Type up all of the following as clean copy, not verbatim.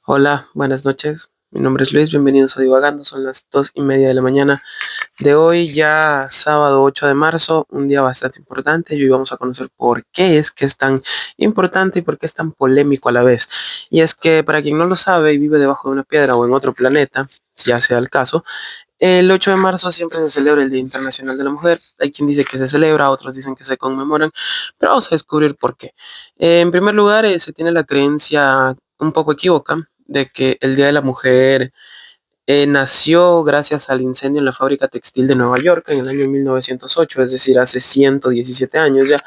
Hola, buenas noches. Mi nombre es Luis, bienvenidos a Divagando. Son las 2:30 de la mañana de hoy, ya sábado 8 de marzo, un día bastante importante y hoy vamos a conocer por qué es que es tan importante y por qué es tan polémico a la vez. Y es que para quien no lo sabe y vive debajo de una piedra o en otro planeta, si ya sea el caso, el 8 de marzo siempre se celebra el Día Internacional de la Mujer. Hay quien dice que se celebra, otros dicen que se conmemoran, pero vamos a descubrir por qué. En primer lugar, se tiene la creencia un poco equívoca de que el Día de la Mujer nació gracias al incendio en la fábrica textil de Nueva York en el año 1908, es decir, hace 117 años ya.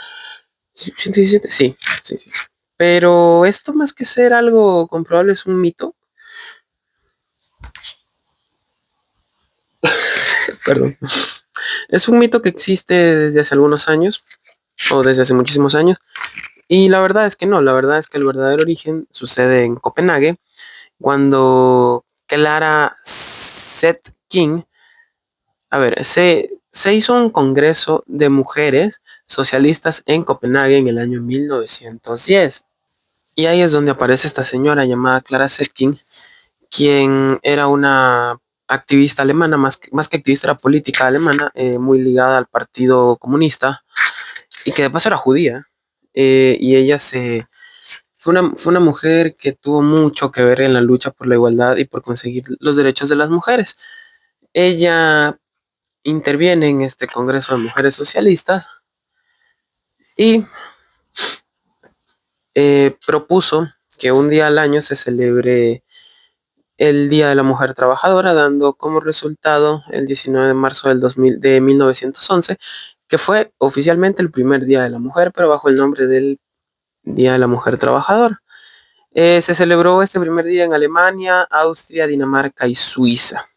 ¿117? Sí, sí, sí. Pero esto más que ser algo comprobable es un mito. Perdón. Es un mito que existe desde hace algunos años o desde hace muchísimos años. Y la verdad es que no, la verdad es que el verdadero origen sucede en Copenhague, cuando Clara Zetkin, se hizo un congreso de mujeres socialistas en Copenhague en el año 1910. Y ahí es donde aparece esta señora llamada Clara Zetkin, quien era una activista alemana, más que activista, era política alemana, muy ligada al Partido Comunista, y que de paso era judía. Y ella fue una mujer que tuvo mucho que ver en la lucha por la igualdad y por conseguir los derechos de las mujeres. Ella interviene en este Congreso de Mujeres Socialistas y propuso que un día al año se celebre el Día de la Mujer Trabajadora, dando como resultado el 19 de marzo de 1911, que fue oficialmente el primer Día de la Mujer, pero bajo el nombre del Día de la Mujer Trabajadora. Se celebró este primer día en Alemania, Austria, Dinamarca y Suiza.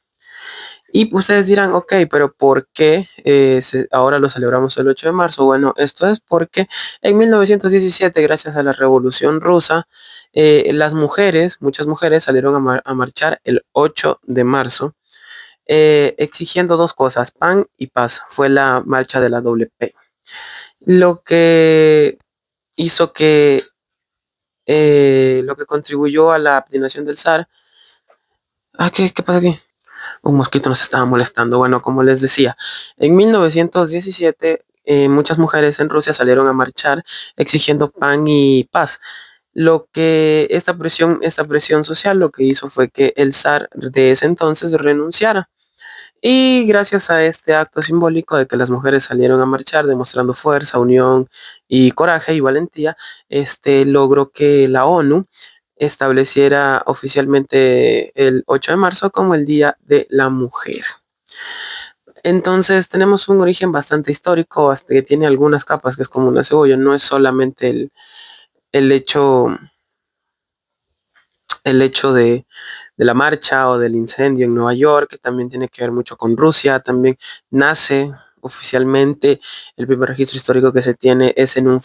Y ustedes dirán, ok, pero ¿por qué ahora lo celebramos el 8 de marzo? Bueno, esto es porque en 1917, gracias a la Revolución Rusa, las mujeres, muchas mujeres salieron a marchar el 8 de marzo, exigiendo dos cosas, pan y paz. Fue la marcha de la WP. Lo que hizo lo que contribuyó a la abdicación del zar. Ah, ¿qué pasa aquí? Un mosquito nos estaba molestando. Bueno, como les decía, en 1917 muchas mujeres en Rusia salieron a marchar exigiendo pan y paz. Lo que esta presión social lo que hizo fue que el zar de ese entonces renunciara. Y gracias a este acto simbólico de que las mujeres salieron a marchar demostrando fuerza, unión y coraje y valentía, logró que la ONU estableciera oficialmente el 8 de marzo como el Día de la Mujer. Entonces tenemos un origen bastante histórico, hasta que tiene algunas capas, que es como una cebolla, no es solamente el hecho, el hecho de la marcha o del incendio en Nueva York, que también tiene que ver mucho con Rusia. También nace oficialmente, el primer registro histórico que se tiene es en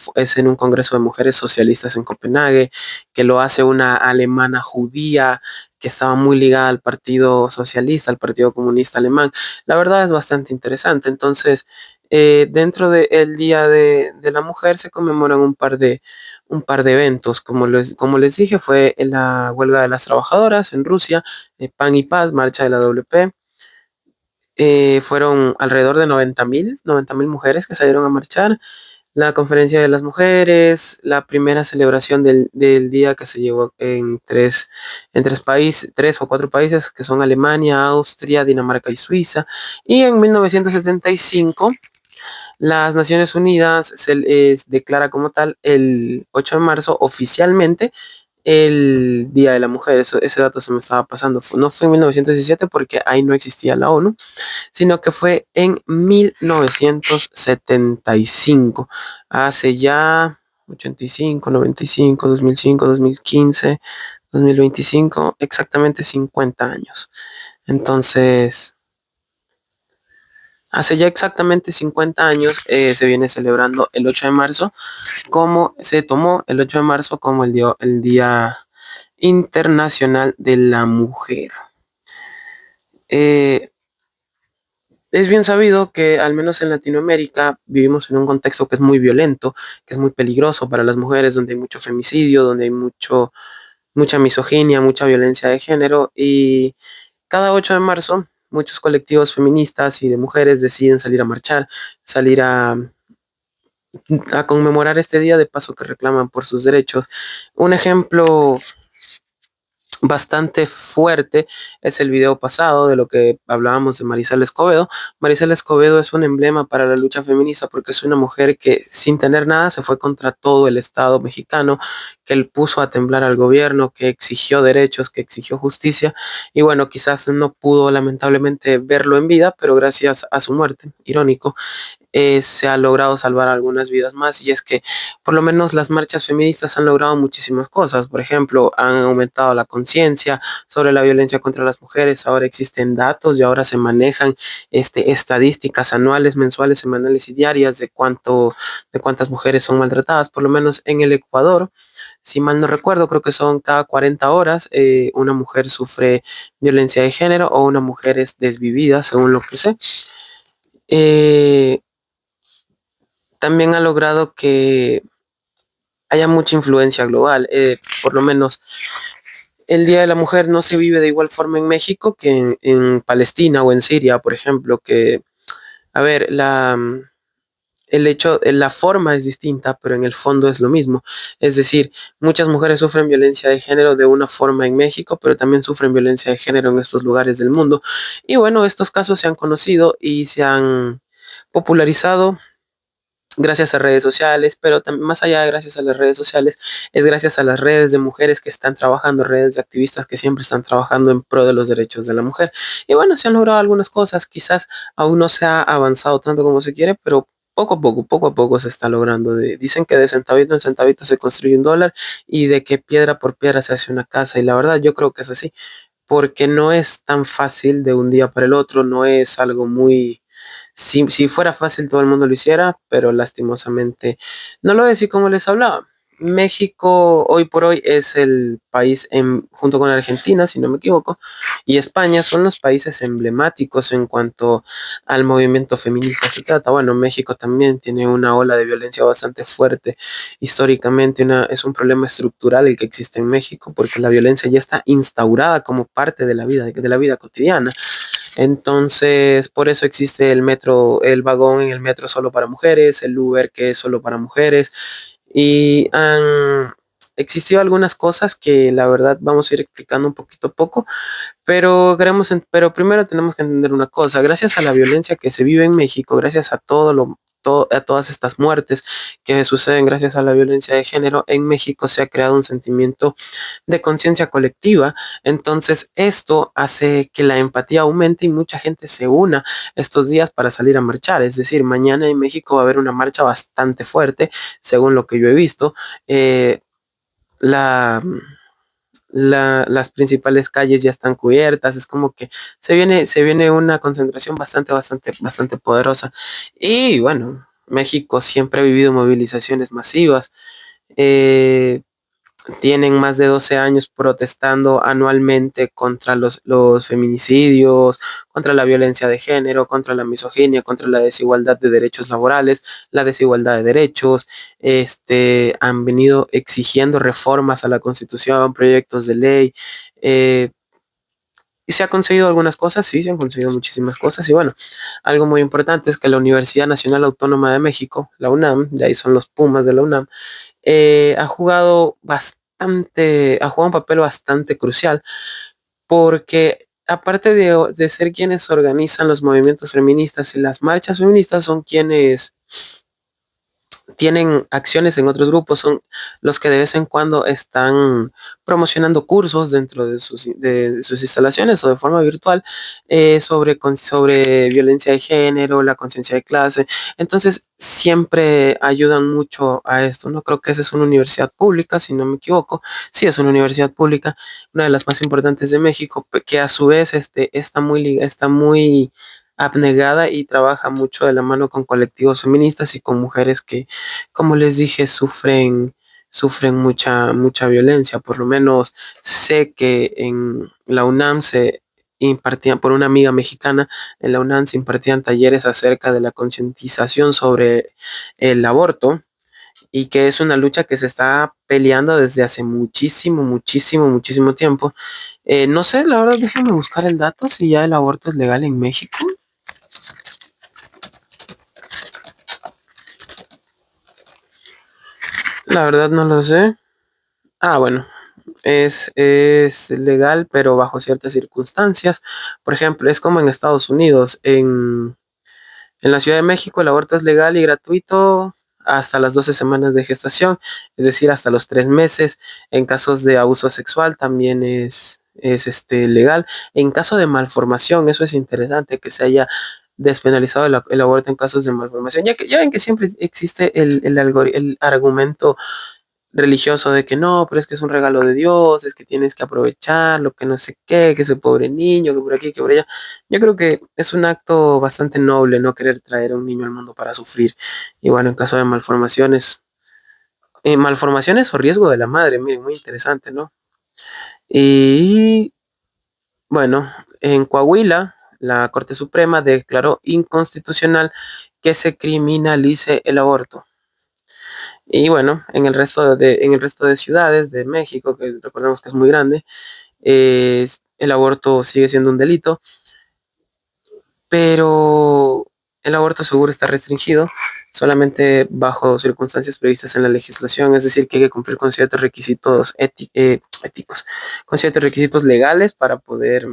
un congreso de mujeres socialistas en Copenhague, que lo hace una alemana judía que estaba muy ligada al Partido Socialista, al Partido Comunista Alemán. La verdad es bastante interesante. Entonces, dentro del Día de la Mujer se conmemoran un par de eventos. Como les dije, fue en la huelga de las trabajadoras en Rusia, Pan y Paz, marcha de la WP. Fueron alrededor de 90.000 mujeres que salieron a marchar. La conferencia de las mujeres, la primera celebración del día que se llevó en tres países, 3 o 4 países, que son Alemania, Austria, Dinamarca y Suiza. Y en 1975 las Naciones Unidas declara como tal el 8 de marzo oficialmente el Día de la Mujer. Ese dato se me estaba pasando. No fue en 1917 porque ahí no existía la ONU, sino que fue en 1975. Hace ya 85, 95, 2005, 2015, 2025, exactamente 50 años. Entonces, hace ya exactamente 50 años se viene celebrando el 8 de marzo, como se tomó el 8 de marzo como el Día Internacional de la Mujer. Eh, es bien sabido que al menos en Latinoamérica vivimos en un contexto que es muy violento, que es muy peligroso para las mujeres, donde hay mucho femicidio, donde hay mucha misoginia, mucha violencia de género y cada 8 de marzo muchos colectivos feministas y de mujeres deciden salir a marchar, salir a conmemorar este día de paso que reclaman por sus derechos. Un ejemplo bastante fuerte es el video pasado de lo que hablábamos de Marisela Escobedo. Marisela Escobedo es un emblema para la lucha feminista porque es una mujer que sin tener nada se fue contra todo el Estado mexicano, que él puso a temblar al gobierno, que exigió derechos, que exigió justicia y bueno, quizás no pudo lamentablemente verlo en vida, pero gracias a su muerte, irónico, se ha logrado salvar algunas vidas más y es que por lo menos las marchas feministas han logrado muchísimas cosas. Por ejemplo, han aumentado la conciencia sobre la violencia contra las mujeres, ahora existen datos y ahora se manejan estadísticas anuales, mensuales, semanales y diarias de cuántas mujeres son maltratadas, por lo menos en el Ecuador. Si mal no recuerdo, creo que son cada 40 horas una mujer sufre violencia de género o una mujer es desvivida, según lo que sé. Eh, También ha logrado que haya mucha influencia global. Por lo menos el Día de la Mujer no se vive de igual forma en México que en Palestina o en Siria, por ejemplo, que, a ver, la forma es distinta, pero en el fondo es lo mismo. Es decir, muchas mujeres sufren violencia de género de una forma en México, pero también sufren violencia de género en estos lugares del mundo. Y bueno, estos casos se han conocido y se han popularizado gracias a redes sociales, pero más allá de gracias a las redes sociales, es gracias a las redes de mujeres que están trabajando, redes de activistas que siempre están trabajando en pro de los derechos de la mujer. Y bueno, se han logrado algunas cosas, quizás aún no se ha avanzado tanto como se quiere, pero poco a poco se está logrando. Dicen que de centavito en centavito se construye un dólar y de que piedra por piedra se hace una casa. Y la verdad yo creo que es así, porque no es tan fácil de un día para el otro, no es algo muy si fuera fácil todo el mundo lo hiciera, pero lastimosamente no lo es y como les hablaba. México hoy por hoy es el país junto con Argentina, si no me equivoco, y España son los países emblemáticos en cuanto al movimiento feminista se trata. Bueno, México también tiene una ola de violencia bastante fuerte. Históricamente es un problema estructural el que existe en México porque la violencia ya está instaurada como parte de la vida cotidiana. Entonces, por eso existe el metro, el vagón en el metro solo para mujeres, el Uber que es solo para mujeres. Y han existido algunas cosas que la verdad vamos a ir explicando un poquito a poco, pero primero tenemos que entender una cosa, gracias a la violencia que se vive en México, gracias a a todas estas muertes que suceden gracias a la violencia de género, en México se ha creado un sentimiento de conciencia colectiva. Entonces, esto hace que la empatía aumente y mucha gente se una estos días para salir a marchar. Es decir, mañana en México va a haber una marcha bastante fuerte, según lo que yo he visto. Eh, la las principales calles ya están cubiertas, es como que se viene una concentración bastante poderosa. Y bueno, México siempre ha vivido movilizaciones masivas. Eh, Tienen más de 12 años protestando anualmente contra los feminicidios, contra la violencia de género, contra la misoginia, contra la desigualdad de derechos laborales, la desigualdad de derechos. Han venido exigiendo reformas a la Constitución, proyectos de ley. eh, y se ha conseguido algunas cosas, sí, se han conseguido muchísimas cosas. Y bueno, algo muy importante es que la Universidad Nacional Autónoma de México, la UNAM, de ahí son los Pumas de la UNAM, ha jugado un papel bastante crucial, porque aparte de ser quienes organizan los movimientos feministas y las marchas feministas, son quienes tienen acciones en otros grupos, son los que de vez en cuando están promocionando cursos dentro de sus instalaciones o de forma virtual sobre violencia de género, la conciencia de clase. Entonces, siempre ayudan mucho a esto. No creo que esa es una universidad pública, si no me equivoco. Sí, es una universidad pública, una de las más importantes de México, que a su vez está muy abnegada y trabaja mucho de la mano con colectivos feministas y con mujeres que, como les dije, sufren mucha violencia. Por lo menos sé que en la UNAM se impartían, por una amiga mexicana, en la UNAM se impartían talleres acerca de la concientización sobre el aborto y que es una lucha que se está peleando desde hace muchísimo, muchísimo, muchísimo tiempo. No sé, la verdad, déjame buscar el dato si ya el aborto es legal en México. La verdad no lo sé. Ah, bueno, es legal, pero bajo ciertas circunstancias. Por ejemplo, es como en Estados Unidos. En la Ciudad de México el aborto es legal y gratuito hasta las 12 semanas de gestación, es decir, hasta los 3 meses. En casos de abuso sexual también es legal. En caso de malformación, eso es interesante, que se haya despenalizado el aborto en casos de malformación, ya que ya ven que siempre existe el argumento religioso de que no, pero es que es un regalo de Dios, es que tienes que aprovecharlo, que no sé qué, que ese pobre niño, que por aquí, que por allá. Yo creo que es un acto bastante noble no querer traer a un niño al mundo para sufrir. Y bueno, en caso de malformaciones o riesgo de la madre, miren, muy interesante, ¿no? Y bueno, en Coahuila, la Corte Suprema declaró inconstitucional que se criminalice el aborto. Y bueno, en el resto de ciudades de México, que recordemos que es muy grande, el aborto sigue siendo un delito, pero el aborto seguro está restringido solamente bajo circunstancias previstas en la legislación, es decir, que hay que cumplir con ciertos requisitos éticos, con ciertos requisitos legales para poder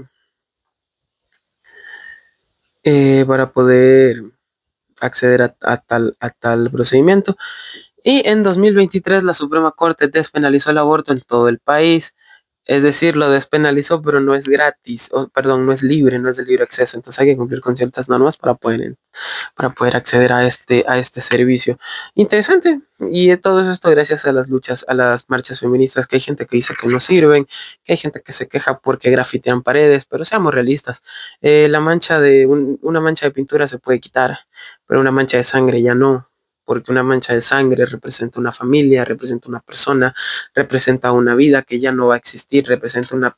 acceder a tal procedimiento. Y en 2023 la Suprema Corte despenalizó el aborto en todo el país. Es decir, lo despenalizó, pero no es gratis, o perdón, no es libre, no es de libre acceso. Entonces hay que cumplir con ciertas normas para poder acceder a este servicio. Interesante. Y de todo esto gracias a las luchas, a las marchas feministas, que hay gente que dice que no sirven, que hay gente que se queja porque grafitean paredes, pero seamos realistas. Una mancha de pintura se puede quitar, pero una mancha de sangre ya no. Porque una mancha de sangre representa una familia, representa una persona, representa una vida que ya no va a existir, representa una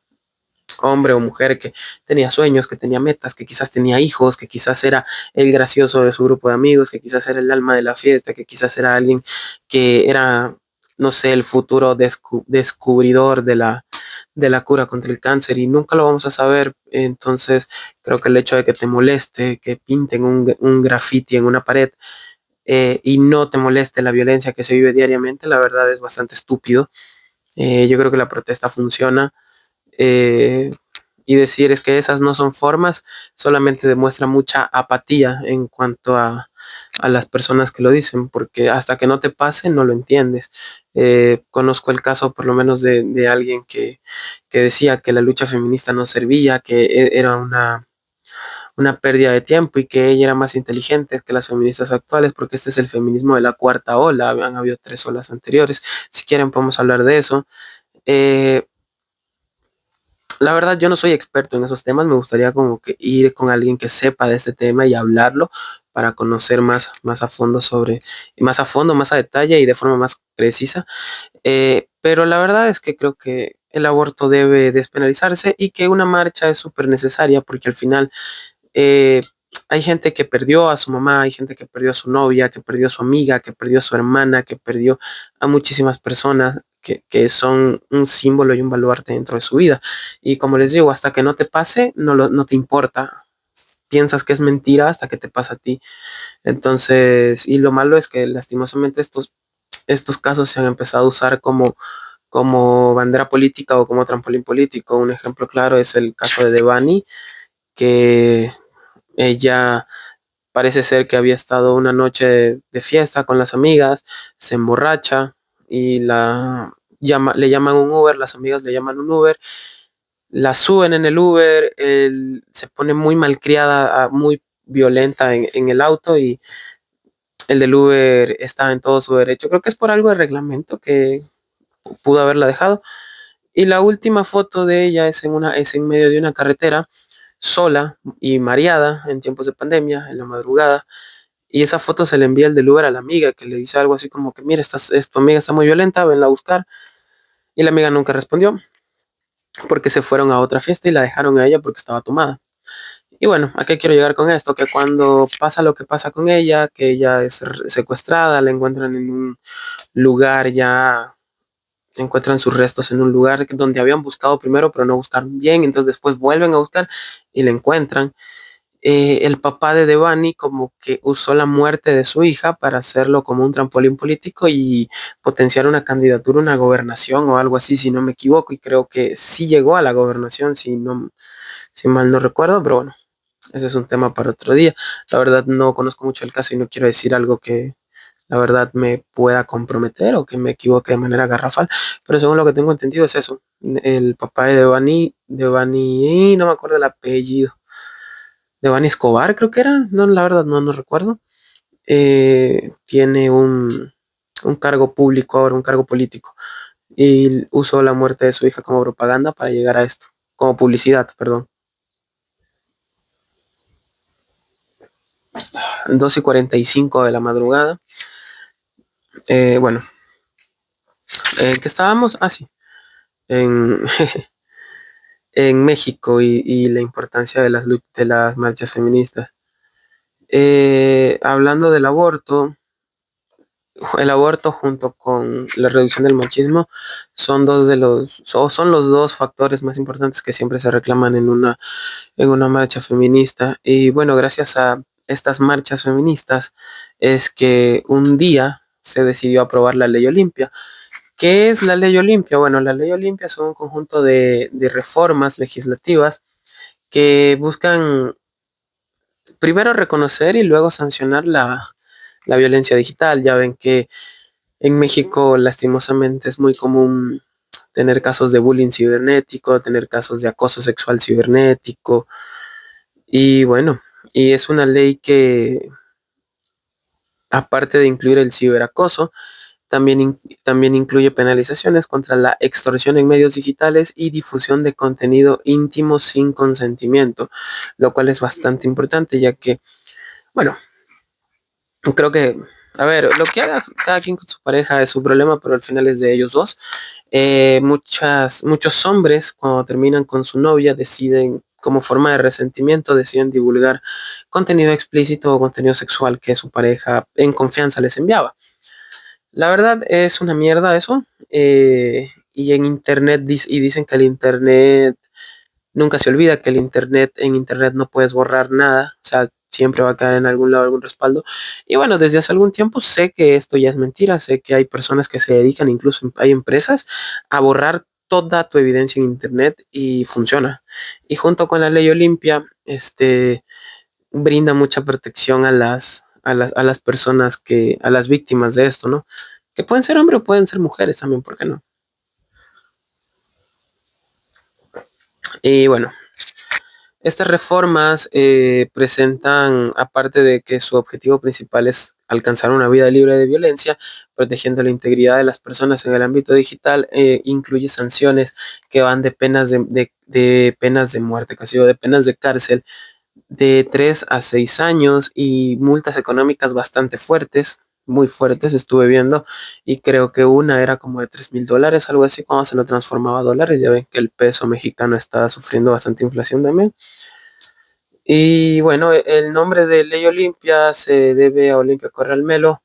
hombre o mujer que tenía sueños, que tenía metas, que quizás tenía hijos, que quizás era el gracioso de su grupo de amigos, que quizás era el alma de la fiesta, que quizás era alguien que era, no sé, el futuro descubridor de la cura contra el cáncer y nunca lo vamos a saber. Entonces, creo que el hecho de que te moleste, que pinten un graffiti en una pared, y no te moleste la violencia que se vive diariamente, la verdad es bastante estúpido. Yo creo que la protesta funciona, eh, y decir es que esas no son formas, solamente demuestra mucha apatía en cuanto a las personas que lo dicen, porque hasta que no te pase no lo entiendes. Conozco el caso por lo menos de alguien que decía que la lucha feminista no servía, que era una pérdida de tiempo y que ella era más inteligente que las feministas actuales, porque este es el feminismo de la cuarta ola, han habido 3 olas anteriores, si quieren podemos hablar de eso. Eh, la verdad, yo no soy experto en esos temas, me gustaría como que ir con alguien que sepa de este tema y hablarlo para conocer más a fondo más a fondo, más a detalle y de forma más precisa. Pero la verdad es que creo que el aborto debe despenalizarse y que una marcha es súper necesaria porque al final, eh, hay gente que perdió a su mamá, hay gente que perdió a su novia, que perdió a su amiga, que perdió a su hermana, que perdió a muchísimas personas que son un símbolo y un baluarte dentro de su vida. Y como les digo, hasta que no te pase, no te importa. Piensas que es mentira hasta que te pasa a ti. Entonces, y lo malo es que lastimosamente estos casos se han empezado a usar como bandera política o como trampolín político. Un ejemplo claro es el caso de Devani, que ella parece ser que había estado una noche de fiesta con las amigas, se emborracha y le llaman un Uber, las amigas le llaman un Uber, la suben en el Uber, él se pone muy malcriada, muy violenta en el auto y el del Uber está en todo su derecho. Creo que es por algo de reglamento que pudo haberla dejado. Y la última foto de ella es en medio de una carretera, sola y mareada en tiempos de pandemia, en la madrugada. Y esa foto se le envía el del Uber a la amiga, que le dice algo así como que, mira, tu amiga está muy violenta, venla a buscar. Y la amiga nunca respondió, porque se fueron a otra fiesta y la dejaron a ella porque estaba tomada. Y bueno, ¿a qué quiero llegar con esto? Que cuando pasa lo que pasa con ella, que ella es secuestrada, la encuentran en un lugar ya, encuentran sus restos en un lugar donde habían buscado primero, pero no buscaron bien, entonces después vuelven a buscar y la encuentran. El papá de Devani como que usó la muerte de su hija para hacerlo como un trampolín político y potenciar una candidatura, una gobernación o algo así, si no me equivoco, y creo que sí llegó a la gobernación, si mal no recuerdo, pero bueno, ese es un tema para otro día. La verdad no conozco mucho el caso y no quiero decir algo que la verdad me pueda comprometer o que me equivoque de manera garrafal, pero según lo que tengo entendido es eso. El papá de Devani, no me acuerdo el apellido. Devani Escobar creo que era, no, la verdad no recuerdo. Tiene un cargo público ahora, un cargo político, y usó la muerte de su hija como propaganda para llegar a esto, como publicidad, perdón. 2:45 de la madrugada. Bueno, ¿en qué estábamos? Ah, sí, en, en México y la importancia de de las marchas feministas. Hablando del aborto, el aborto junto con la reducción del machismo son los dos factores más importantes que siempre se reclaman en una marcha feminista. Y bueno, gracias a estas marchas feministas es que un día se decidió aprobar la ley Olimpia. ¿Qué es la ley Olimpia? Bueno, la ley Olimpia son un conjunto de reformas legislativas que buscan primero reconocer y luego sancionar la violencia digital. Ya ven que en México lastimosamente es muy común tener casos de bullying cibernético, tener casos de acoso sexual cibernético y bueno, y es una ley que aparte de incluir el ciberacoso, también incluye penalizaciones contra la extorsión en medios digitales y difusión de contenido íntimo sin consentimiento, lo cual es bastante importante ya que, bueno, creo que, a ver, lo que haga cada quien con su pareja es su problema, pero al final es de ellos dos. Muchos hombres cuando terminan con su novia deciden, como forma de resentimiento, deciden divulgar contenido explícito o contenido sexual que su pareja en confianza les enviaba. La verdad es una mierda eso. Y en internet y dicen que el internet nunca se olvida que en internet no puedes borrar nada, o sea, siempre va a caer en algún lado algún respaldo. Y bueno, desde hace algún tiempo sé que esto ya es mentira, sé que hay personas que se dedican, incluso hay empresas, a borrar toda tu evidencia en internet y funciona. Y junto con la ley Olimpia, brinda mucha protección a las personas a las víctimas de esto, ¿no? Que pueden ser hombres o pueden ser mujeres también, ¿por qué no? Y bueno, estas reformas presentan, aparte de que su objetivo principal es alcanzar una vida libre de violencia, protegiendo la integridad de las personas en el ámbito digital, incluye sanciones que van de de penas de muerte, casi de penas de cárcel de 3 a 6 años y multas económicas bastante fuertes, muy fuertes, estuve viendo, y creo que una era como de $3,000, algo así, cuando se lo transformaba a dólares. Ya ven que el peso mexicano está sufriendo bastante inflación también. Y bueno, el nombre de Ley Olimpia se debe a Olimpia Corral Melo,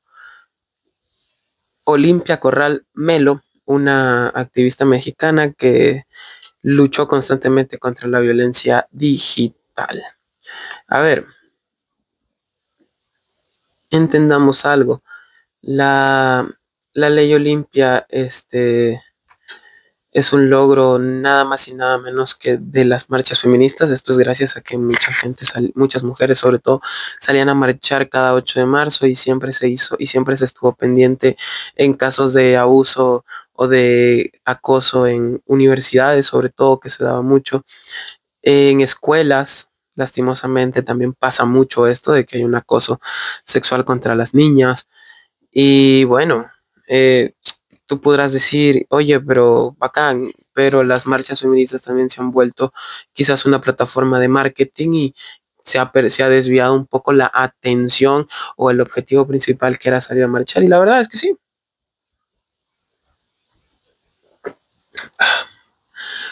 una activista mexicana que luchó constantemente contra la violencia digital. A ver, entendamos algo. La, la Ley Olimpia, es un logro nada más y nada menos que de las marchas feministas. Esto es gracias a que mucha gente, muchas mujeres sobre todo, salían a marchar cada 8 de marzo y siempre se hizo y siempre se estuvo pendiente en casos de abuso o de acoso en universidades, sobre todo que se daba mucho en escuelas. Lastimosamente también pasa mucho esto de que hay un acoso sexual contra las niñas y bueno, tú podrás decir, oye, pero bacán, pero las marchas feministas también se han vuelto quizás una plataforma de marketing y se ha desviado un poco la atención o el objetivo principal que era salir a marchar. Y la verdad es que sí,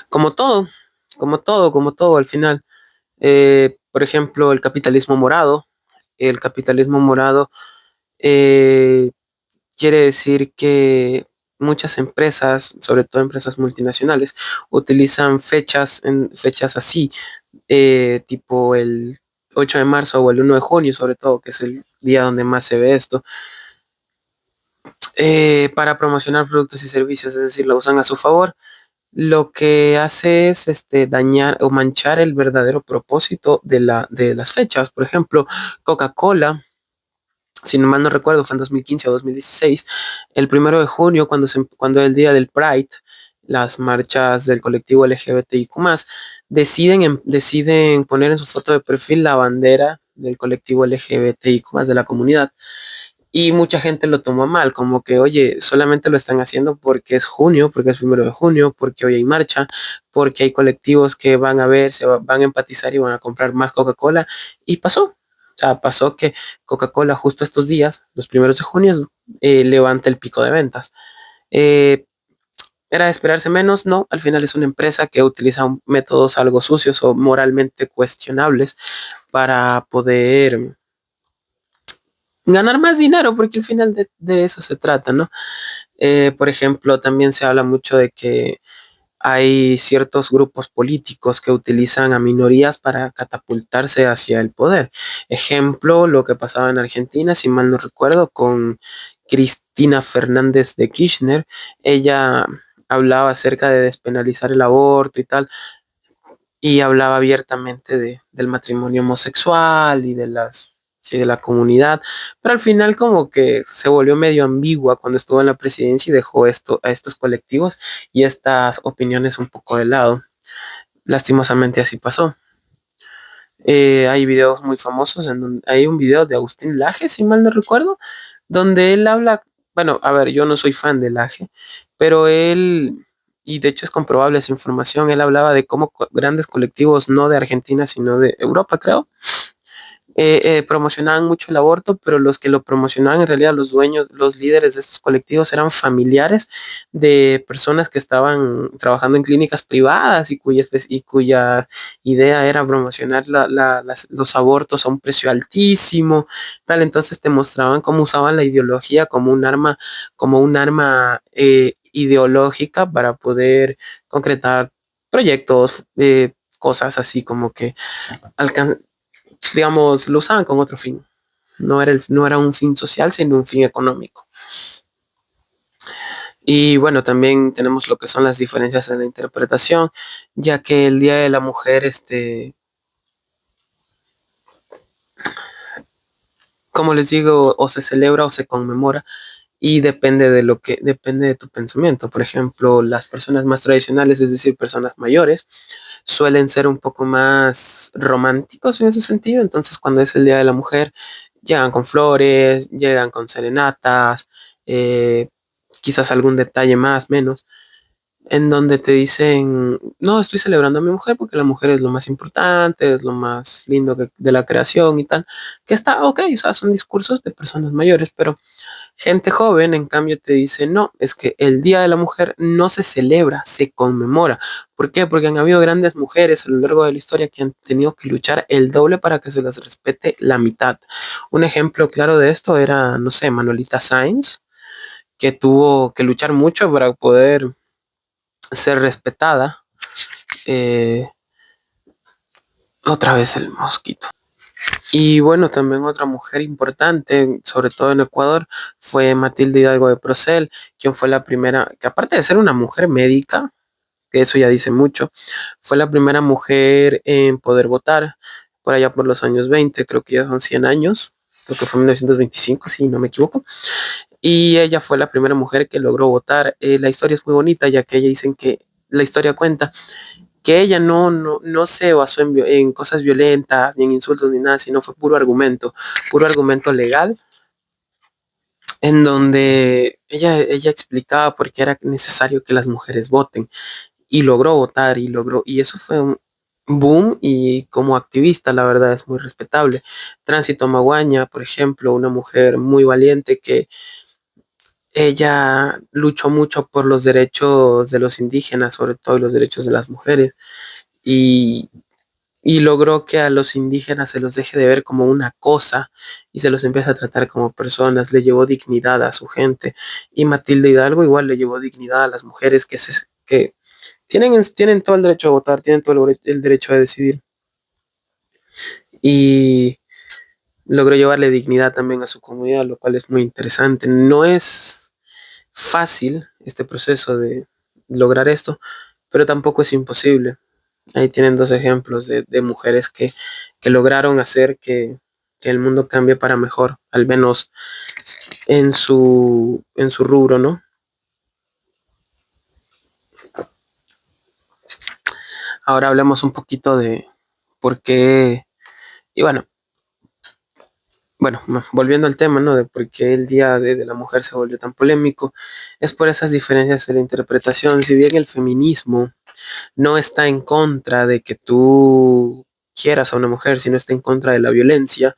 como todo, como todo al final. Por ejemplo, el capitalismo morado. El capitalismo morado eh, quiere decir que muchas empresas, sobre todo empresas multinacionales, utilizan fechas así, tipo el 8 de marzo o el 1 de junio, sobre todo, que es el día donde más se ve esto, para promocionar productos y servicios, es decir, lo usan a su favor. Lo que hace es dañar o manchar el verdadero propósito de las fechas. Por ejemplo, Coca-Cola, si no mal no recuerdo, fue en 2015 o 2016, el 1 de junio, cuando el día del Pride, las marchas del colectivo LGBTIQ+, deciden poner en su foto de perfil la bandera del colectivo LGBTIQ+, de la comunidad. Y mucha gente lo tomó mal, como que, oye, solamente lo están haciendo porque es junio, porque es 1 de junio, porque hoy hay marcha, porque hay colectivos que van a ver, van a empatizar y van a comprar más Coca-Cola. Y pasó. O sea, pasó que Coca-Cola justo estos días, los 1 de junio, levanta el pico de ventas. Eh, ¿Era de esperarse menos? No, al final es una empresa que utiliza métodos algo sucios o moralmente cuestionables para poder ganar más dinero, porque al final de eso se trata, ¿no? Por ejemplo, también se habla mucho de que hay ciertos grupos políticos que utilizan a minorías para catapultarse hacia el poder. Ejemplo, lo que pasaba en Argentina, si mal no recuerdo, con Cristina Fernández de Kirchner. Ella hablaba acerca de despenalizar el aborto y tal, y hablaba abiertamente del matrimonio homosexual y sí, de la comunidad, pero al final como que se volvió medio ambigua cuando estuvo en la presidencia y dejó a estos colectivos y estas opiniones un poco de lado. Lastimosamente así pasó. Hay videos muy famosos en donde hay un video de Agustín Laje, si mal no recuerdo, donde él habla, bueno, a ver, yo no soy fan de Laje, pero él, y de hecho es comprobable esa información, él hablaba de cómo grandes colectivos, no de Argentina, sino de Europa, creo, promocionaban mucho el aborto, pero los que lo promocionaban en realidad, los dueños, los líderes de estos colectivos eran familiares de personas que estaban trabajando en clínicas privadas y cuya idea era promocionar los abortos a un precio altísimo, tal. Entonces te mostraban cómo usaban la ideología como un arma ideológica para poder concretar proyectos, cosas así como que alcanzar, digamos, lo usaban con otro fin. No era un fin social, sino un fin económico. Y bueno, también tenemos lo que son las diferencias en la interpretación, ya que el Día de la Mujer, como les digo, o se celebra o se conmemora y depende de tu pensamiento. Por ejemplo, las personas más tradicionales, es decir, personas mayores, suelen ser un poco más románticos en ese sentido. Entonces, cuando es el Día de la Mujer, llegan con flores, llegan con serenatas, eh, quizás algún detalle más, menos, en donde te dicen, no, estoy celebrando a mi mujer porque la mujer es lo más importante, es lo más lindo de la creación y tal, que está ok, o sea, son discursos de personas mayores, pero gente joven, en cambio, te dice, no, es que el Día de la Mujer no se celebra, se conmemora. ¿Por qué? Porque han habido grandes mujeres a lo largo de la historia que han tenido que luchar el doble para que se les respete la mitad. Un ejemplo claro de esto era, no sé, Manuelita Sáenz, que tuvo que luchar mucho para poder ser respetada. Eh, Otra vez el mosquito. Y bueno, también otra mujer importante, sobre todo en Ecuador, fue Matilde Hidalgo de Procel, quien fue la primera, que aparte de ser una mujer médica, que eso ya dice mucho, fue la primera mujer en poder votar por allá por los años 20, creo que ya son 100 años, creo que fue 1925, si no me equivoco. Y ella fue la primera mujer que logró votar. La historia es muy bonita, ya que ella dicen que la historia cuenta que ella no se basó en cosas violentas, ni en insultos, ni nada, sino fue puro argumento legal, en donde ella explicaba por qué era necesario que las mujeres voten, y logró votar, y eso fue un boom, y como activista, la verdad, es muy respetable. Tránsito Maguaña, por ejemplo, una mujer muy valiente que ella luchó mucho por los derechos de los indígenas, sobre todo los derechos de las mujeres, y y logró que a los indígenas se los deje de ver como una cosa y se los empieza a tratar como personas, le llevó dignidad a su gente. Y Matilde Hidalgo igual le llevó dignidad a las mujeres que tienen todo el derecho a votar, tienen todo el derecho a decidir. Y logró llevarle dignidad también a su comunidad, lo cual es muy interesante. No es fácil este proceso de lograr esto, pero tampoco es imposible. Ahí tienen dos ejemplos de mujeres que lograron hacer que el mundo cambie para mejor, al menos en su rubro, ¿no? Ahora hablemos un poquito de por qué, y bueno, volviendo al tema, ¿no? De por qué el Día de la Mujer se volvió tan polémico, es por esas diferencias en la interpretación. Si bien el feminismo no está en contra de que tú quieras a una mujer, sino está en contra de la violencia,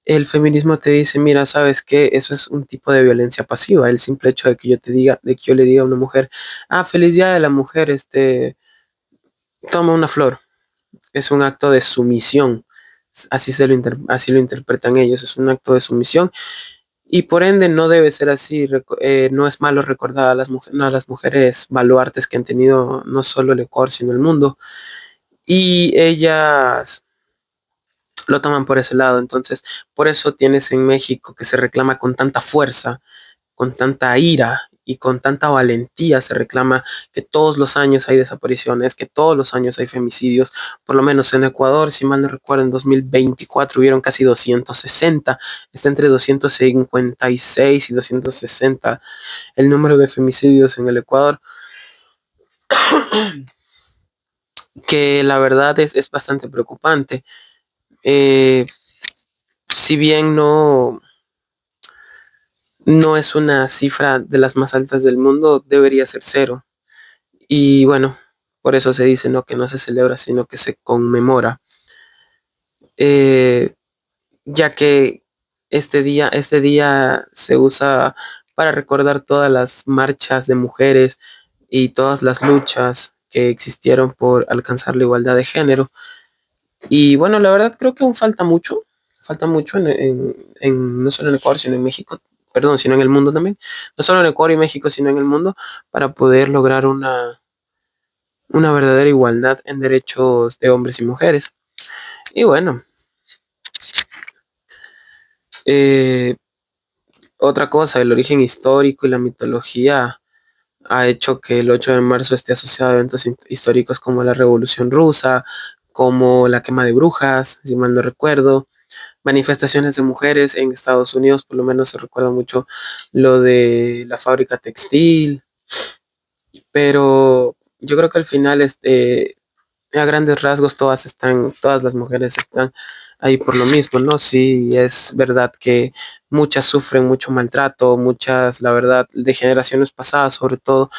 el feminismo te dice, mira, ¿sabes qué? Eso es un tipo de violencia pasiva. El simple hecho de que yo te diga, de que yo le diga a una mujer, ah, feliz día de la mujer, toma una flor. Es un acto de sumisión. Así lo interpretan ellos, es un acto de sumisión y por ende no debe ser así. No es malo recordar a no, a las mujeres baluartes que han tenido no solo el Ecuador, sino el mundo. Y ellas lo toman por ese lado. Entonces, por eso tienes en México que se reclama con tanta fuerza, con tanta ira y con tanta valentía se reclama que todos los años hay desapariciones, que todos los años hay femicidios. Por lo menos en Ecuador, si mal no recuerdo, en 2024 hubieron casi 260, está entre 256 y 260 el número de femicidios en el Ecuador, que la verdad es bastante preocupante. Eh, si bien no es una cifra de las más altas del mundo, debería ser cero. Y bueno, por eso se dice, ¿no? Que no se celebra, sino que se conmemora. Eh, ya que este día se usa para recordar todas las marchas de mujeres y todas las luchas que existieron por alcanzar la igualdad de género. Y bueno, la verdad creo que aún falta mucho no solo en Ecuador, sino en México, perdón, sino en el mundo también, no solo en Ecuador y México, sino en el mundo, para poder lograr una verdadera igualdad en derechos de hombres y mujeres. Y bueno, eh, otra cosa, el origen histórico y la mitología ha hecho que el 8 de marzo esté asociado a eventos históricos como la Revolución Rusa, como la quema de brujas, si mal no recuerdo, manifestaciones de mujeres en Estados Unidos, por lo menos se recuerda mucho lo de la fábrica textil, pero yo creo que al final a grandes rasgos todas las mujeres están ahí por lo mismo, ¿no? Sí, es verdad que muchas sufren mucho maltrato, muchas, la verdad, de generaciones pasadas sobre todo,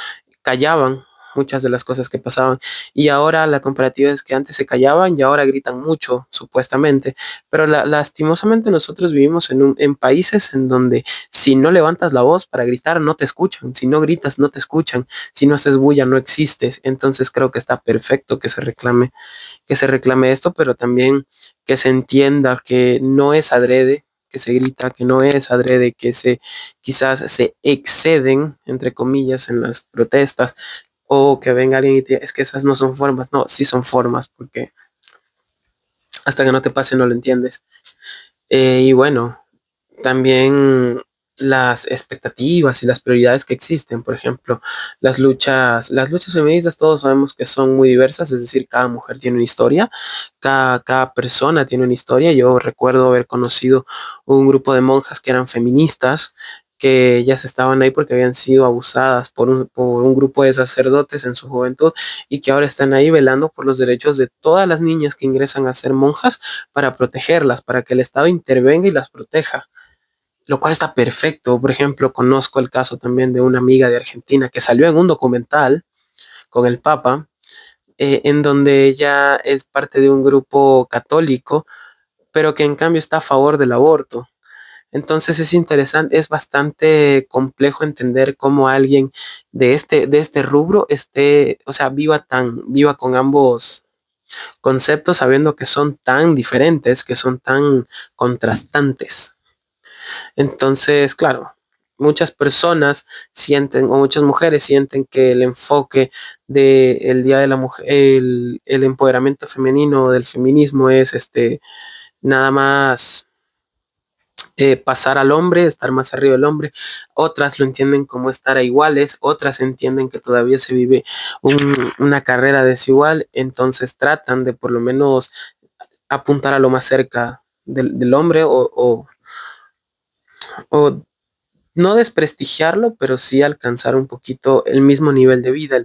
callaban muchas de las cosas que pasaban. Y ahora la comparativa es que antes se callaban y ahora gritan mucho, supuestamente. Pero lastimosamente nosotros vivimos en países en donde si no levantas la voz para gritar, no te escuchan. Si no gritas, no te escuchan. Si no haces bulla, no existes. Entonces creo que está perfecto que se reclame esto, pero también que se entienda que no es adrede, que se grita, que no es adrede, que quizás se exceden, entre comillas, en las protestas, o que venga alguien y te diga, es que esas no son formas. No, sí son formas, porque hasta que no te pase no lo entiendes. Y bueno, también las expectativas y las prioridades que existen. Por ejemplo, las luchas feministas todos sabemos que son muy diversas, es decir, cada mujer tiene una historia, cada persona tiene una historia. Yo recuerdo haber conocido un grupo de monjas que eran feministas, que ellas estaban ahí porque habían sido abusadas por un grupo de sacerdotes en su juventud y que ahora están ahí velando por los derechos de todas las niñas que ingresan a ser monjas para protegerlas, para que el Estado intervenga y las proteja, lo cual está perfecto. Por ejemplo, conozco el caso también de una amiga de Argentina que salió en un documental con el Papa, en donde ella es parte de un grupo católico, pero que en cambio está a favor del aborto. Entonces es interesante, es bastante complejo entender cómo alguien de este rubro esté, o sea, viva con ambos. conceptos sabiendo que son tan diferentes, que son tan contrastantes. Entonces, claro, muchas personas sienten, o muchas mujeres sienten que el enfoque del Día de la Mujer, el empoderamiento femenino del feminismo es nada más pasar al hombre, estar más arriba del hombre. Otras lo entienden como estar a iguales, otras entienden que todavía se vive una carrera desigual, entonces tratan de por lo menos apuntar a lo más cerca del hombre o no desprestigiarlo, pero sí alcanzar un poquito el mismo nivel de vida,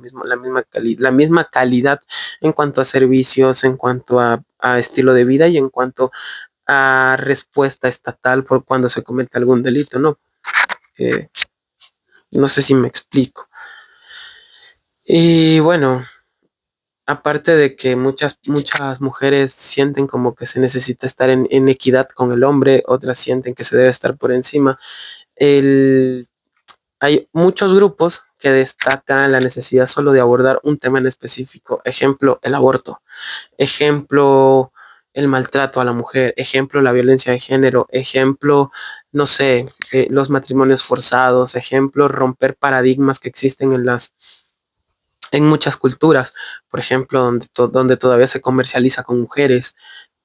la misma calidad en cuanto a servicios, en cuanto a estilo de vida y en cuanto a respuesta estatal por cuando se comete algún delito, ¿no? Eh, no sé si me explico. Y bueno, aparte de que muchas mujeres sienten como que se necesita estar en equidad con el hombre, otras sienten que se debe estar por encima. El, Hay muchos grupos que destacan la necesidad solo de abordar un tema en específico. Ejemplo, el aborto. Ejemplo, el maltrato a la mujer. Ejemplo, la violencia de género. Ejemplo, no sé, los matrimonios forzados. Ejemplo, romper paradigmas que existen en muchas culturas. Por ejemplo, donde todavía se comercializa con mujeres,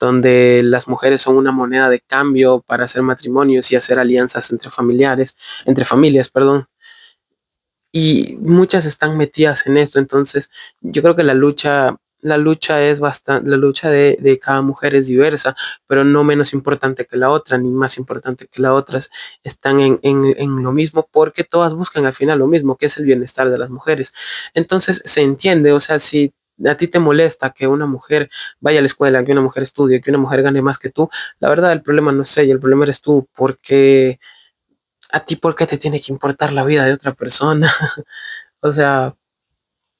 donde las mujeres son una moneda de cambio para hacer matrimonios y hacer alianzas entre familias, perdón, y muchas están metidas en esto. Entonces, yo creo que la lucha es bastante, la lucha de cada mujer es diversa, pero no menos importante que la otra, ni más importante que la otra. Están en lo mismo porque todas buscan al final lo mismo, que es el bienestar de las mujeres. Entonces, se entiende, o sea, si a ti te molesta que una mujer vaya a la escuela, que una mujer estudie, que una mujer gane más que tú, la verdad el problema no es ella, el problema eres tú, porque a ti, ¿por qué te tiene que importar la vida de otra persona? O sea,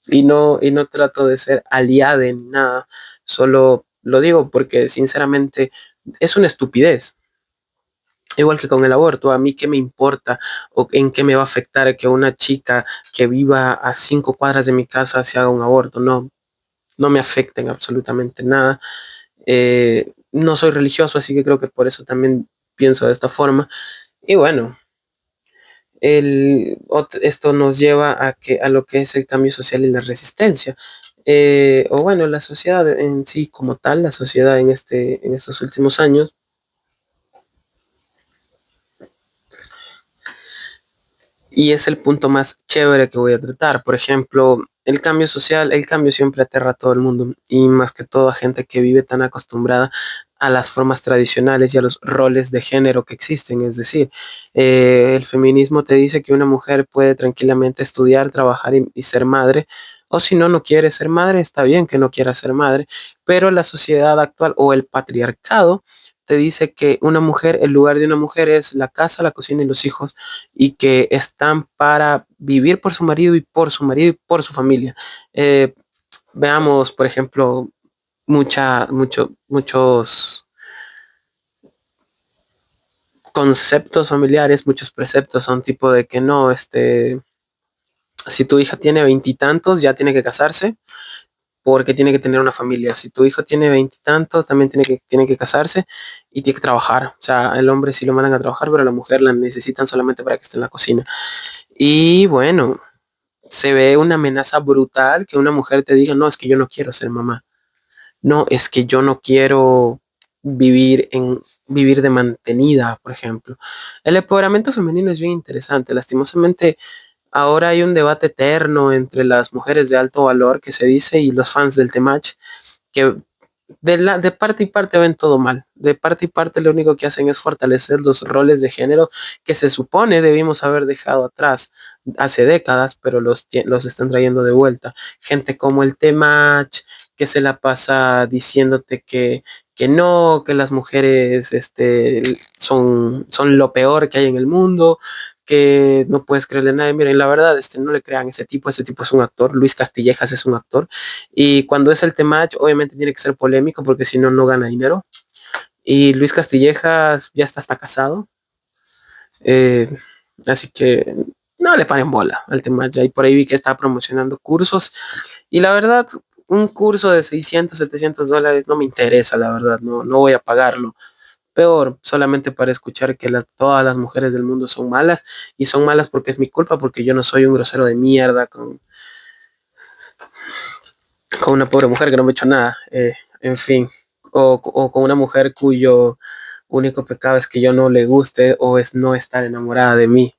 y no trato de ser aliade ni nada, solo lo digo porque sinceramente es una estupidez. Igual que con el aborto, a mí qué me importa o en qué me va a afectar que una chica que viva a 5 cuadras de mi casa se haga un aborto. No, no me afecta en absolutamente nada. No soy religioso, así que creo que por eso también pienso de esta forma. Y bueno, esto nos lleva a lo que es el cambio social y la resistencia. O bueno, la sociedad en sí como tal, la sociedad en estos últimos años. Y es el punto más chévere que voy a tratar. Por ejemplo, el cambio social, el cambio siempre aterra a todo el mundo y más que todo a gente que vive tan acostumbrada a las formas tradicionales y a los roles de género que existen. Es decir, el feminismo te dice que una mujer puede tranquilamente estudiar, trabajar y ser madre. O si no, no quiere ser madre, está bien que no quiera ser madre, pero la sociedad actual o el patriarcado te dice que una mujer, el lugar de una mujer es la casa, la cocina y los hijos y que están para vivir por su marido y por su marido y por su familia. Eh, Veamos, por ejemplo, muchos conceptos familiares, muchos preceptos son tipo de que no, si tu hija tiene veintitantos, ya tiene que casarse porque tiene que tener una familia. Si tu hijo tiene veintitantos, también tiene que casarse y tiene que trabajar. O sea, el hombre sí lo mandan a trabajar, pero a la mujer la necesitan solamente para que esté en la cocina. Y bueno, se ve una amenaza brutal que una mujer te diga, no, es que yo no quiero ser mamá. No, es que yo no quiero vivir de mantenida, por ejemplo. El empoderamiento femenino es bien interesante. Lastimosamente, ahora hay un debate eterno entre las mujeres de alto valor que se dice y los fans del Temach, que de parte y parte ven todo mal. De parte y parte lo único que hacen es fortalecer los roles de género que se supone debimos haber dejado atrás hace décadas, pero los están trayendo de vuelta. Gente como el Temach, que se la pasa diciéndote que no, que las mujeres son lo peor que hay en el mundo, que no puedes creerle a nadie. Miren, la verdad, no le crean a ese tipo es un actor, Luis Castillejas es un actor, y cuando es el Temach, obviamente tiene que ser polémico porque si no, no gana dinero. Y Luis Castillejas ya está hasta casado. eh, Así que no le paren bola al Temach. Y por ahí vi que estaba promocionando cursos. Y la verdad, un curso de 600, 700 dólares no me interesa, la verdad, no voy a pagarlo. Peor, solamente para escuchar que todas las mujeres del mundo son malas y son malas porque es mi culpa, porque yo no soy un grosero de mierda con una pobre mujer que no me ha hecho nada, en fin, o con una mujer cuyo único pecado es que yo no le guste o es no estar enamorada de mí.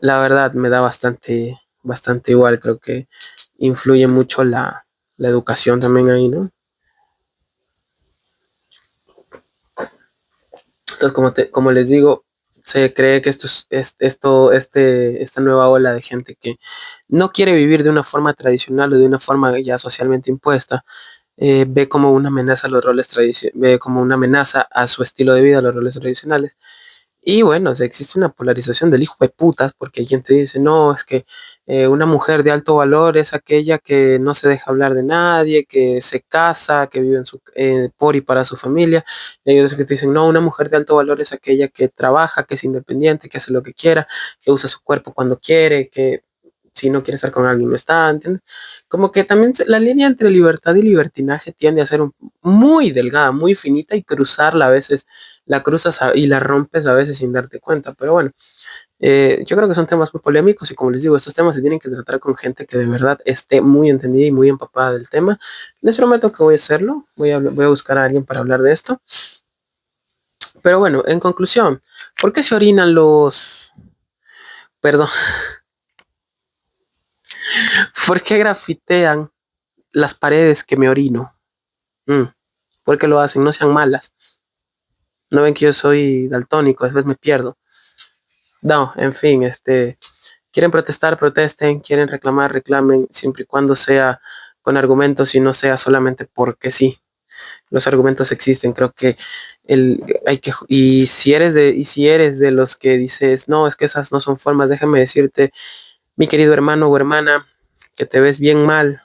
La verdad me da bastante igual, creo que influye mucho la educación también ahí, ¿no? Entonces, como les digo, se cree que esta nueva ola de gente que no quiere vivir de una forma tradicional o de una forma ya socialmente impuesta, ve como una amenaza a los roles ve como una amenaza a su estilo de vida, a los roles tradicionales. Y bueno, o sea, existe una polarización del hijo de putas, porque hay quien te dice, no, es que una mujer de alto valor es aquella que no se deja hablar de nadie, que se casa, que vive por y para su familia. Y hay otros que te dicen, no, una mujer de alto valor es aquella que trabaja, que es independiente, que hace lo que quiera, que usa su cuerpo cuando quiere, que si no quiere estar con alguien no está, ¿entiendes? Como que también la línea entre libertad y libertinaje tiende a ser muy delgada, muy finita y cruzarla a veces la cruzas y la rompes a veces sin darte cuenta. Pero bueno, yo creo que son temas muy polémicos y como les digo, estos temas se tienen que tratar con gente que de verdad esté muy entendida y muy empapada del tema. Les prometo que voy a hacerlo, voy a buscar a alguien para hablar de esto. Pero bueno, en conclusión, ¿por qué se orinan Perdón, ¿por qué grafitean las paredes que me orino? Mm, ¿Por qué lo hacen? No sean malas. No ven que yo soy daltónico, a veces me pierdo. No, en fin, quieren protestar, protesten, quieren reclamar, reclamen, siempre y cuando sea con argumentos y no sea solamente porque sí. Los argumentos existen, creo que y si eres de los que dices, no, es que esas no son formas, déjame decirte, mi querido hermano o hermana, que te ves bien mal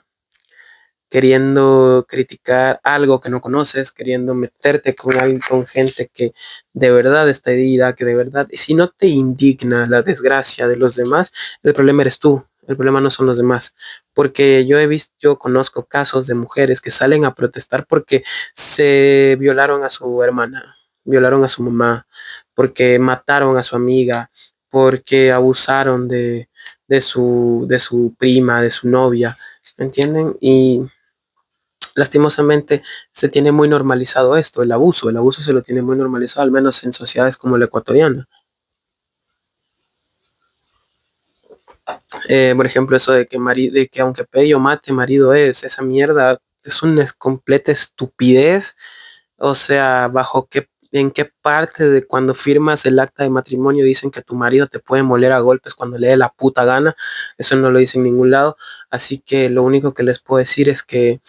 queriendo criticar algo que no conoces, queriendo meterte con alguien, con gente que de verdad está herida, que de verdad, y si no te indigna la desgracia de los demás, el problema eres tú, el problema no son los demás, porque yo conozco casos de mujeres que salen a protestar porque se violaron a su hermana, violaron a su mamá, porque mataron a su amiga, porque abusaron de su prima, de su novia, ¿entienden? Y lastimosamente se tiene muy normalizado esto, el abuso se lo tiene muy normalizado, al menos en sociedades como la ecuatoriana. Por ejemplo, eso de que aunque pegue o mate, marido es, esa mierda es una completa estupidez. O sea, en qué parte de cuando firmas el acta de matrimonio dicen que tu marido te puede moler a golpes cuando le dé la puta gana. Eso no lo dice en ningún lado. Así que lo único que les puedo decir es que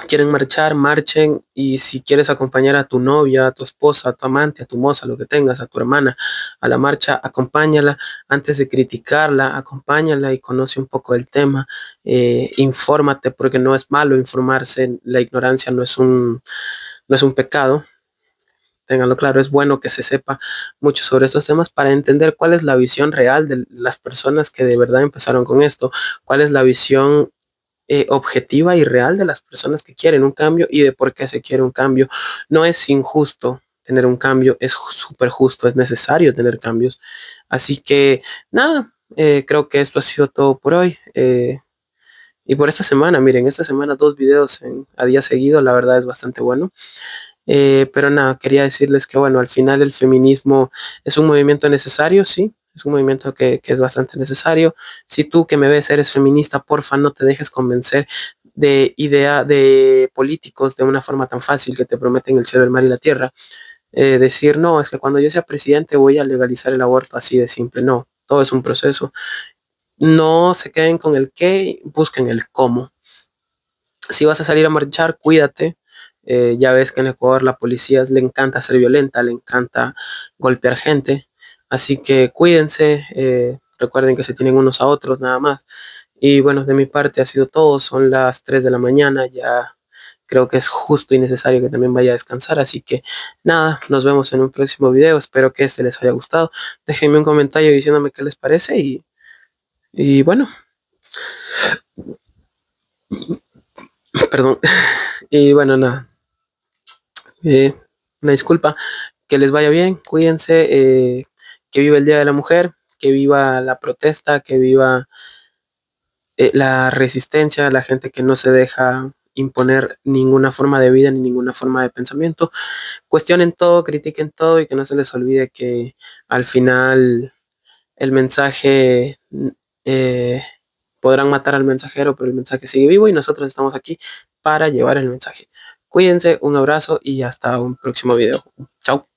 quieren marchar, marchen, y si quieres acompañar a tu novia, a tu esposa, a tu amante, a tu moza, lo que tengas, a tu hermana, a la marcha, acompáñala antes de criticarla, acompáñala y conoce un poco del tema, infórmate porque no es malo informarse, la ignorancia no es un pecado. Ténganlo claro, es bueno que se sepa mucho sobre estos temas para entender cuál es la visión real de las personas que de verdad empezaron con esto, cuál es la visión objetiva y real de las personas que quieren un cambio y de por qué se quiere un cambio. No es injusto tener un cambio, es súper justo, es necesario tener cambios. Así que nada, creo que esto ha sido todo por hoy. Y por esta semana, miren, esta semana 2 videos a día seguido, la verdad es bastante bueno. Pero nada, quería decirles que bueno, al final el feminismo es un movimiento necesario, sí, es un movimiento que es bastante necesario. Si tú que me ves eres feminista, porfa, no te dejes convencer de idea de políticos de una forma tan fácil que te prometen el cielo, el mar y la tierra. Decir, no, es que cuando yo sea presidente voy a legalizar el aborto así de simple. No, todo es un proceso. No se queden con el qué, busquen el cómo. Si vas a salir a marchar, cuídate. Ya ves que en Ecuador la policía le encanta ser violenta, le encanta golpear gente. Así que cuídense, recuerden que se tienen unos a otros nada más. Y bueno, de mi parte ha sido todo. Son las 3 de la mañana. Ya creo que es justo y necesario que también vaya a descansar. Así que nada, nos vemos en un próximo video. Espero que este les haya gustado. Déjenme un comentario diciéndome qué les parece y bueno. Perdón. Y bueno, nada. eh, una disculpa. Que les vaya bien, cuídense. Que viva el Día de la Mujer, que viva la protesta, que viva la resistencia, la gente que no se deja imponer ninguna forma de vida ni ninguna forma de pensamiento. Cuestionen todo, critiquen todo y que no se les olvide que al final el mensaje, eh, podrán matar al mensajero, pero el mensaje sigue vivo y nosotros estamos aquí para llevar el mensaje. Cuídense, un abrazo y hasta un próximo video. Chao.